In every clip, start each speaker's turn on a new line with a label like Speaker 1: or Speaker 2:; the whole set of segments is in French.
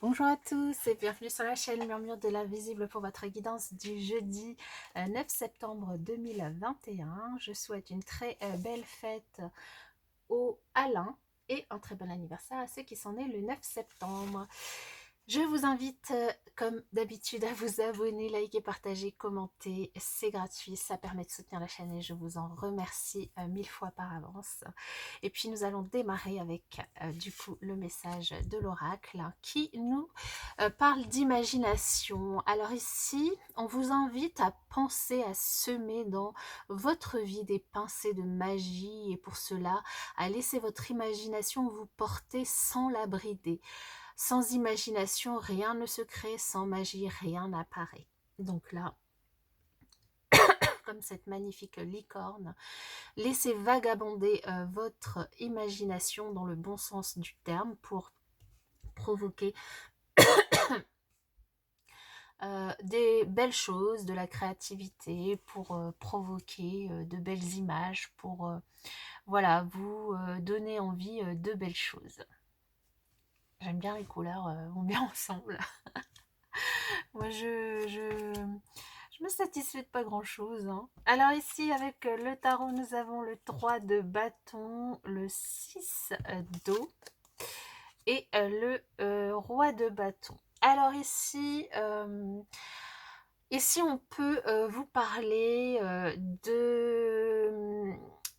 Speaker 1: Bonjour à tous et bienvenue sur la chaîne Murmure de l'Invisible pour votre guidance du jeudi 9 septembre 2021. Je souhaite une très belle fête au Alain et un très bon anniversaire à ceux qui sont nés le 9 septembre. Je vous invite, comme d'habitude, à vous abonner, liker, partager, commenter. C'est gratuit, ça permet de soutenir la chaîne et je vous en remercie mille fois par avance. Et puis nous allons démarrer avec du coup le message de l'oracle qui nous parle d'imagination. Alors ici, on vous invite à penser, à semer dans votre vie des pincées de magie et pour cela, à laisser votre imagination vous porter sans la brider. Sans imagination, rien ne se crée, sans magie, rien n'apparaît. Donc là, comme cette magnifique licorne, laissez vagabonder votre imagination dans le bon sens du terme pour provoquer des belles choses, de la créativité, pour provoquer de belles images, pour voilà, vous donner envie de belles choses. J'aime bien les couleurs, vont bien ensemble. Moi, je me satisfais de pas grand-chose, hein. Alors ici, avec le tarot, nous avons le 3 de bâton, le 6 d'eau et le roi de bâton. Alors ici on peut vous parler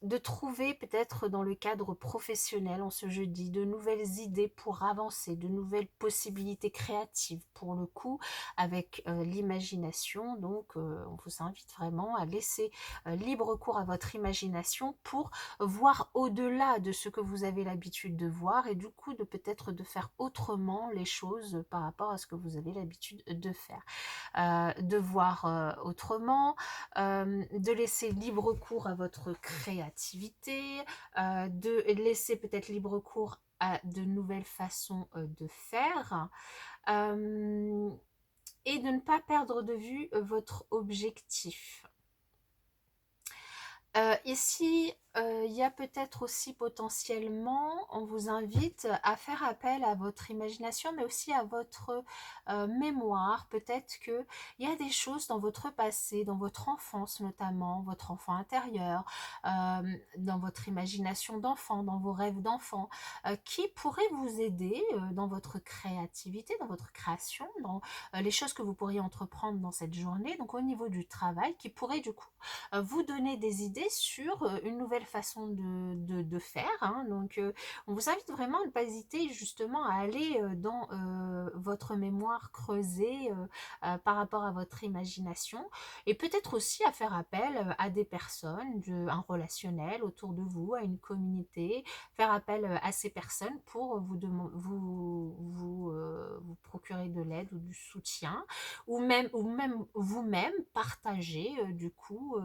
Speaker 1: de trouver peut-être dans le cadre professionnel en ce jeudi de nouvelles idées pour avancer, de nouvelles possibilités créatives pour le coup avec l'imagination. Donc on vous invite vraiment à laisser libre cours à votre imagination pour voir au-delà de ce que vous avez l'habitude de voir et du coup de peut-être de faire autrement les choses par rapport à ce que vous avez l'habitude de faire. De voir autrement, de laisser libre cours à votre créativité, de laisser peut-être libre cours à de nouvelles façons de faire, et de ne pas perdre de vue votre objectif. Ici, il y a peut-être aussi potentiellement, on vous invite à faire appel à votre imagination, mais aussi à votre mémoire. Peut-être qu'il y a des choses dans votre passé, dans votre enfance notamment, votre enfant intérieur, dans votre imagination d'enfant, dans vos rêves d'enfant, qui pourraient vous aider dans votre créativité, dans votre création, dans les choses que vous pourriez entreprendre dans cette journée, donc au niveau du travail, qui pourraient du coup vous donner des idées sur une nouvelle façon de faire, hein. Donc on vous invite vraiment à ne pas hésiter justement à aller dans votre mémoire creusée par rapport à votre imagination et peut-être aussi à faire appel à des personnes, un relationnel autour de vous, à une communauté, faire appel à ces personnes pour vous procurer de l'aide ou du soutien ou même vous-même partager du coup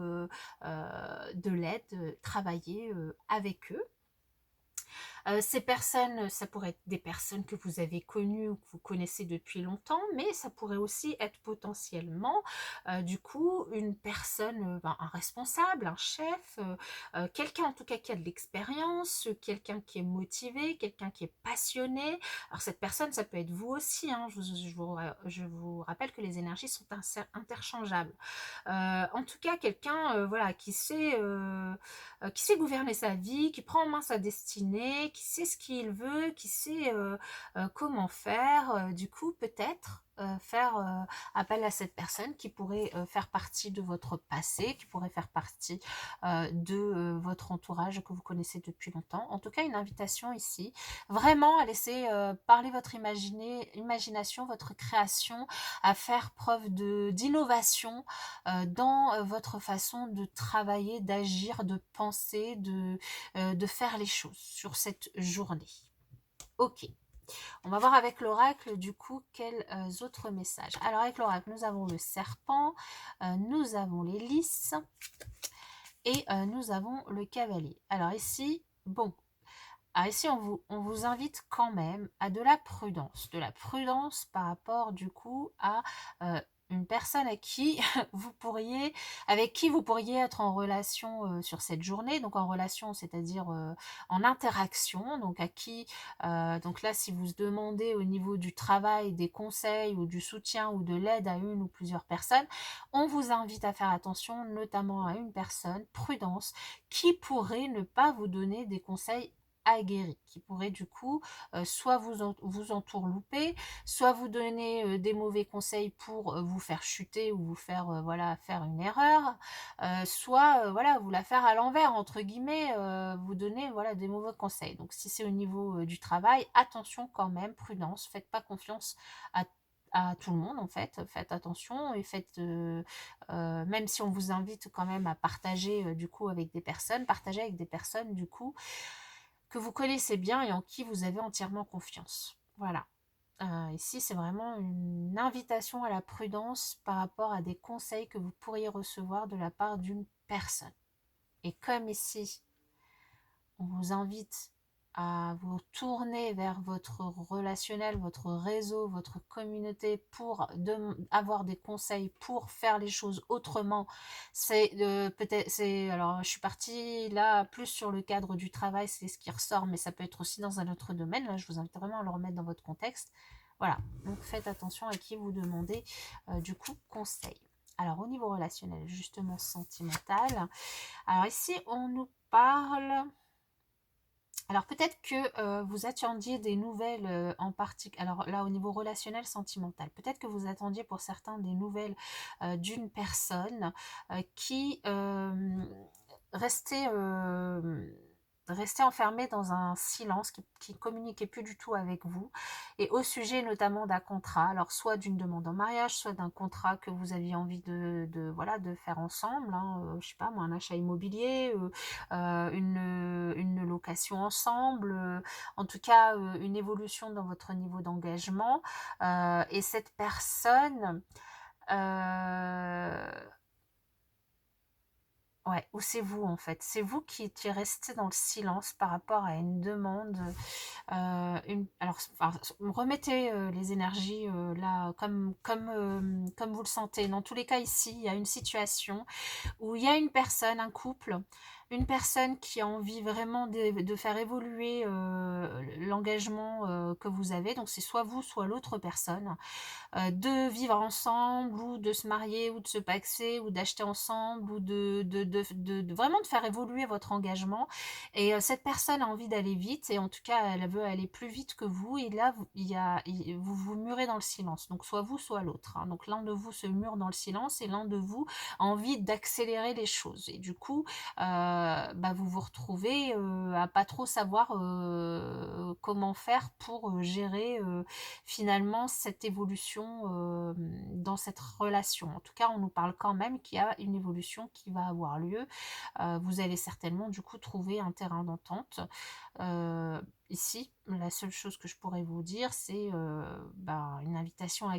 Speaker 1: de l'aide, travailler avec eux. Ces personnes, ça pourrait être des personnes que vous avez connues ou que vous connaissez depuis longtemps, mais ça pourrait aussi être potentiellement, du coup, une personne, un responsable, un chef, quelqu'un en tout cas qui a de l'expérience, quelqu'un qui est motivé, quelqu'un qui est passionné. Alors cette personne, ça peut être vous aussi, hein. Je vous rappelle que les énergies sont interchangeables. En tout cas, quelqu'un voilà, qui sait gouverner sa vie, qui prend en main sa destinée, qui sait ce qu'il veut, qui sait comment faire. Du coup, peut-être faire appel à cette personne qui pourrait faire partie de votre passé, qui pourrait faire partie de votre entourage que vous connaissez depuis longtemps. En tout cas, une invitation ici, vraiment à laisser parler votre imagination, votre création, à faire preuve d'innovation dans votre façon de travailler, d'agir, de penser, de faire les choses sur cette journée. Ok, on va voir avec l'oracle du coup quels autres messages. Alors avec l'oracle, nous avons le serpent, nous avons les lys et nous avons le cavalier. Alors ici, bon, ici on vous invite quand même à de la prudence par rapport du coup à une personne à qui avec qui vous pourriez être en relation sur cette journée, donc en relation, c'est-à-dire en interaction, donc à qui, donc là, si vous demandez au niveau du travail des conseils ou du soutien ou de l'aide à une ou plusieurs personnes, on vous invite à faire attention, notamment à une personne, prudence, qui pourrait ne pas vous donner des conseils aguerris, qui pourrait du coup soit vous entourlouper, soit vous donner des mauvais conseils pour vous faire chuter ou vous faire voilà, faire une erreur, soit voilà, vous la faire à l'envers entre guillemets, vous donner voilà des mauvais conseils. Donc si c'est au niveau du travail, attention quand même, prudence, faites pas confiance à tout le monde en fait, faites attention et faites, même si on vous invite quand même à partager du coup avec des personnes, partagez avec des personnes du coup que vous connaissez bien et en qui vous avez entièrement confiance. Voilà. Ici, c'est vraiment une invitation à la prudence par rapport à des conseils que vous pourriez recevoir de la part d'une personne. Et comme ici, on vous invite à vous tourner vers votre relationnel, votre réseau, votre communauté pour avoir des conseils pour faire les choses autrement. C'est peut-être, alors je suis partie là plus sur le cadre du travail, c'est ce qui ressort, mais ça peut être aussi dans un autre domaine. Là, je vous invite vraiment à le remettre dans votre contexte. Voilà, donc faites attention à qui vous demandez du coup conseil. Alors au niveau relationnel, justement sentimental, alors ici on nous parle. Alors peut-être que vous attendiez des nouvelles en particulier, alors là au niveau relationnel sentimental, peut-être que vous attendiez pour certains des nouvelles d'une personne qui restait, restait enfermée dans un silence, qui communiquait plus du tout avec vous, et au sujet notamment d'un contrat, alors soit d'une demande en mariage, soit d'un contrat que vous aviez envie voilà, de faire ensemble, hein, je sais pas moi, un achat immobilier, une location ensemble, en tout cas une évolution dans votre niveau d'engagement. Et cette personne, euh, ouais, ou c'est vous en fait, c'est vous qui restez dans le silence par rapport à une demande. Alors, enfin, remettez les énergies là comme vous le sentez. Dans tous les cas, ici, il y a une situation où il y a une personne, un couple, une personne qui a envie vraiment de faire évoluer l'engagement que vous avez. Donc c'est soit vous, soit l'autre personne, de vivre ensemble ou de se marier ou de se paxer ou d'acheter ensemble ou vraiment de faire évoluer votre engagement. Et cette personne a envie d'aller vite et en tout cas elle veut aller plus vite que vous, et là vous vous murez dans le silence. Donc soit vous, soit l'autre, hein. Donc l'un de vous se mure dans le silence et l'un de vous a envie d'accélérer les choses. Et du coup, vous vous retrouvez à pas trop savoir comment faire pour gérer finalement cette évolution dans cette relation. En tout cas, on nous parle quand même qu'il y a une évolution qui va avoir lieu. Vous allez certainement du coup trouver un terrain d'entente. Ici, la seule chose que je pourrais vous dire, c'est une invitation à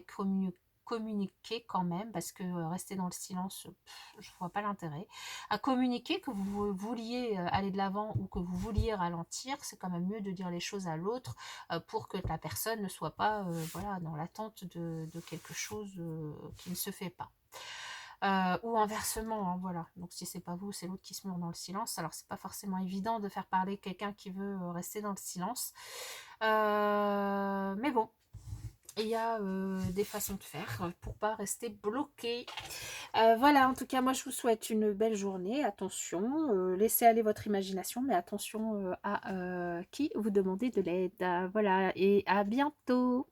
Speaker 1: communiquer quand même, parce que rester dans le silence, je vois pas l'intérêt. À communiquer, que vous vouliez aller de l'avant ou que vous vouliez ralentir, c'est quand même mieux de dire les choses à l'autre pour que la personne ne soit pas voilà, dans l'attente de quelque chose qui ne se fait pas. Ou inversement, hein, voilà. Donc si c'est pas vous, c'est l'autre qui se mure dans le silence. Alors c'est pas forcément évident de faire parler quelqu'un qui veut rester dans le silence. Mais bon, il y a des façons de faire pour pas rester bloqué. Voilà, en tout cas, moi je vous souhaite une belle journée. Attention, laissez aller votre imagination, mais attention à qui vous demandez de l'aide. Voilà, et à bientôt.